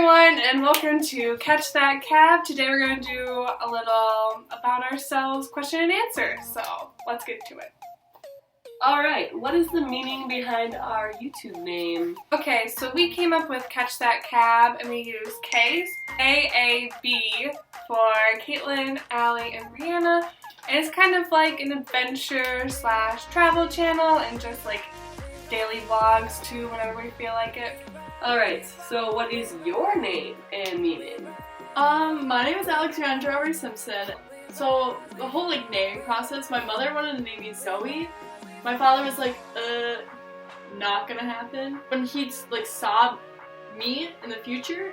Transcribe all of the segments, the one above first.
everyone, and welcome to Catch That Cab. Today we're going to do a little about ourselves question and answer, so let's get to it. Alright, what is the meaning behind our YouTube name? Okay, so we came up with Catch That Cab, and we use K's, A-A-B, for Caitlin, Allie, and Brianna. And it's kind of like an adventure / travel channel, and just like daily vlogs too, whenever we feel like it. Alright, so what is your name and meaning? My name is Alexandra Ray Simpson. So the whole naming process, my mother wanted to name me Zoe. My father was like, not gonna happen. When he saw me in the future,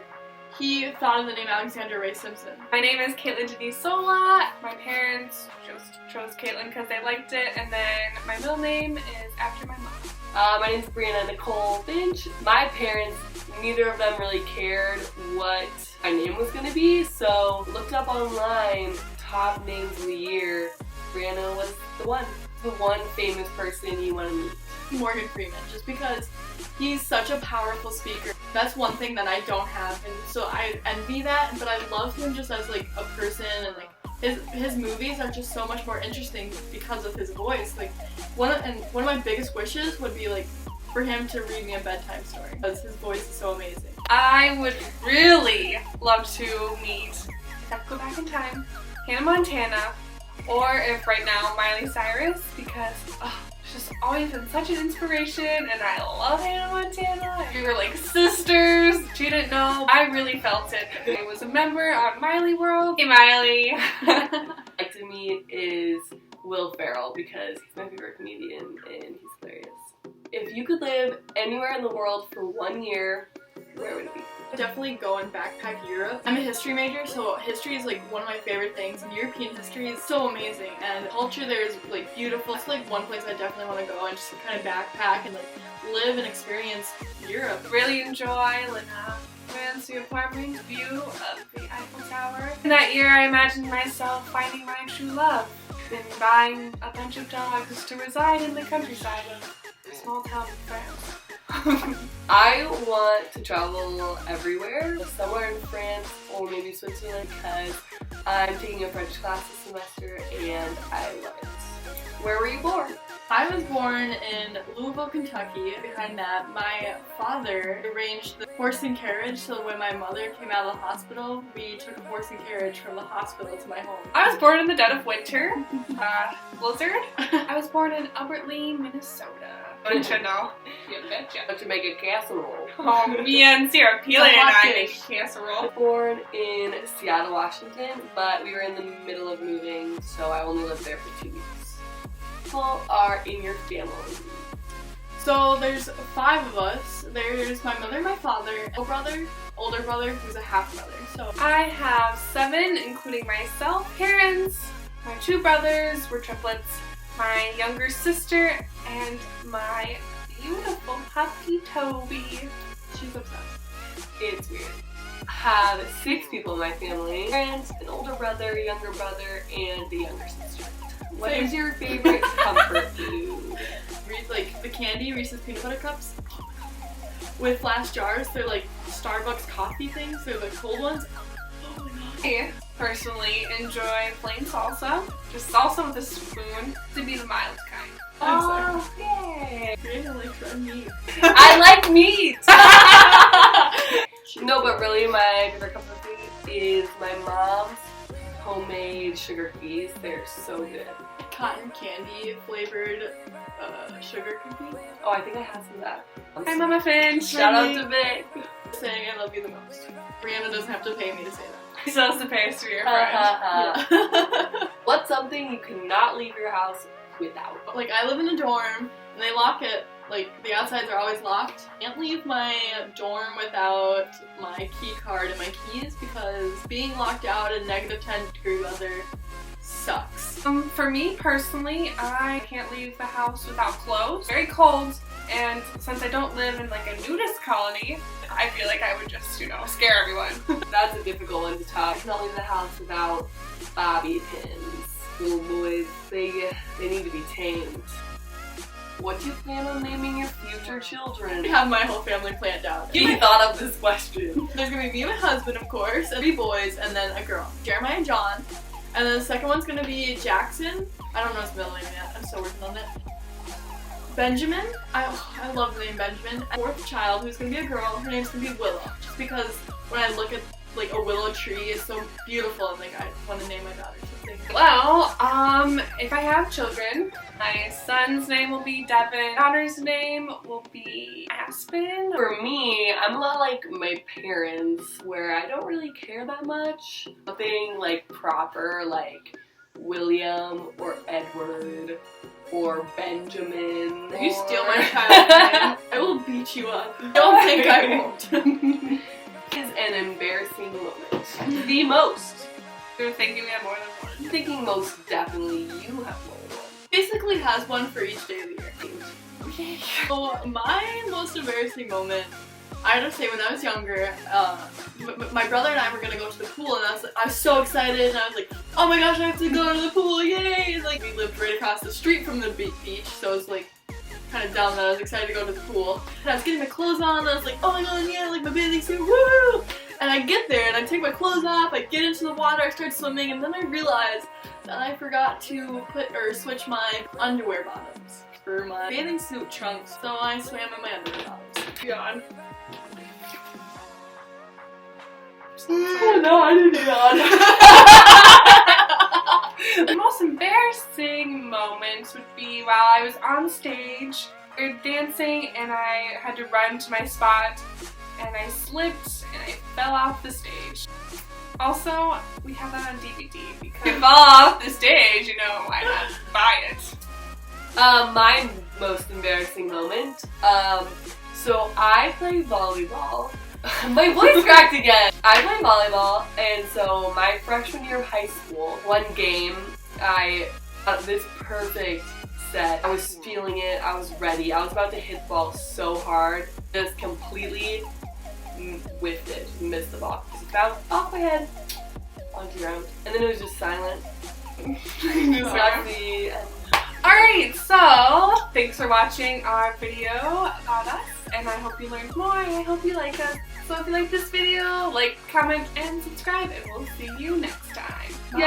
he thought of the name Alexandra Ray Simpson. My name is Caitlin Denise Sola. My parents just chose Caitlin because they liked it, and then my middle name is after my mom. My name's Brianna Nicole Finch. My parents, neither of them really cared what my name was going to be, so looked up online top names of the year. Brianna was the one famous person you want to meet. Morgan Freeman, just because he's such a powerful speaker. That's one thing that I don't have, and so I envy that, but I love him just as a person, and his movies are just so much more interesting because of his voice. One of my biggest wishes would be for him to read me a bedtime story because his voice is so amazing. I would really love to meet, if I could go back in time, Hannah Montana, or if right now, Miley Cyrus, because she's just always been such an inspiration, and I love Hannah Montana. We were like sisters. She didn't know. I really felt it. I was a member on Miley World. Hey Miley. I'd like to meet is Will Ferrell because he's my favorite comedian and he's hilarious. If you could live anywhere in the world for 1 year, where would it be? Definitely go and backpack Europe. I'm a history major, so history is one of my favorite things, and European history is so amazing, and the culture there is beautiful. It's one place I definitely want to go and just kind of backpack and live and experience Europe. Really enjoy fancy apartment view of the Eiffel Tower. In that year, I imagined myself finding my true love and buying a bunch of dogs to reside in the countryside of a small town in France. I want to travel everywhere, somewhere in France or maybe Switzerland because I'm taking a French class this semester and I love it. Where were you born? I was born in Louisville, Kentucky. Behind that, my father arranged the horse and carriage, so when my mother came out of the hospital, we took a horse and carriage from the hospital to my home. I was born in the dead of winter, blizzard. I was born in Albert Lea, Minnesota. Don't you know? You betcha. How to make a casserole. Oh, me and Sarah Peeling and I make casserole. Born in Seattle, Washington, but we were in the middle of moving, so I only lived there for 2 weeks. People are in your family? So there's 5 of us. There's my mother, my father, older brother, who's a half brother. So I have 7, including myself, parents, my 2 brothers, we're triplets, my younger sister, and my beautiful puppy Toby. She's obsessed. It's weird. I have 6 people in my family. Parents, an older brother, younger brother, and a younger sister. What is your favorite comfort food? The candy Reese's Peanut Butter Cups with flash jars. They're Starbucks coffee things. They're the cold ones. Oh my god. I personally enjoy plain salsa. Just salsa with a spoon to be the mild kind. Oh, yay! Brianna likes red meat. I like meat! No, but really my favorite comfort food is my mom's homemade sugar cookies. They're so good. Cotton candy flavored sugar cookie. Oh, I think I had some of that. Hi Mama Finch! Shout out to Vic. Saying I love you the most. Brianna doesn't have to pay me to say that. You're supposed to pay us to be your friend. Yeah. What's something you cannot leave your house without? I live in a dorm and they lock it. The outsides are always locked. Can't leave my dorm without my key card and my keys because being locked out in -10-degree weather sucks. For me personally, I can't leave the house without clothes. Very cold, and since I don't live in a nudist colony, I feel like I would just, scare everyone. That's a difficult one to top. I cannot leave the house without bobby pins. Little boys, they need to be tamed. what do you plan on naming your future children? I have my whole family planned out. He thought of this question. There's gonna be me and my husband, of course, and 3 boys, and then a girl. Jeremiah and John. And then the second one's gonna be Jackson. I don't know his middle name yet. I'm still working on it. Benjamin. I love the name Benjamin. And 4th child, who's gonna be a girl. Her name's gonna be Willow. Just because when I look at like a willow tree, it's so beautiful, and like I want to name my daughter something. Well, if I have children, my son's name will be Devin. Daughter's name will be Aspen. For me, I'm a lot like my parents, where I don't really care that much. Nothing like proper, like William or Edward or Benjamin. If you steal my child's name, I will beat you up. Don't think I won't. Is an embarrassing moment. The most. You're thinking we have more than one. I'm thinking most definitely you have more than one. Basically has one for each day of the year. Okay. So my most embarrassing moment, I have to say, when I was younger, my brother and I were gonna go to the pool, and I was so excited, and I was like, oh my gosh, I have to go to the pool, yay! And like, we lived right across the street from the beach, so it was like kind of dumb that I was excited to go to the pool. And I was getting my clothes on, and I was like, oh my god, yeah, like my bathing suit, woo! And I get there, and I take my clothes off, I get into the water, I start swimming, and then I realized that I forgot to switch my underwear bottoms for my bathing suit trunks, so I swam in my underwear bottoms. God. Oh no, I didn't do that. The most embarrassing moments would be while I was on stage or dancing and I had to run to my spot and I slipped and I fell off the stage. Also, we have that on DVD because if you fall off the stage, you know, why not buy it? My most embarrassing moment. So I play volleyball. My voice cracked again. I play volleyball, and so my freshman year of high school, one game, I got this perfect set. I was feeling it. I was ready. I was about to hit the ball so hard. Just completely whiffed it. Missed the ball. Just bounced off my head onto the ground, and then it was just silent. Just got the end. Alright, so thanks for watching our video about us, and I hope you learned more, and I hope you like us. So if you like this video, like, comment, and subscribe, and we'll see you next time. Yay!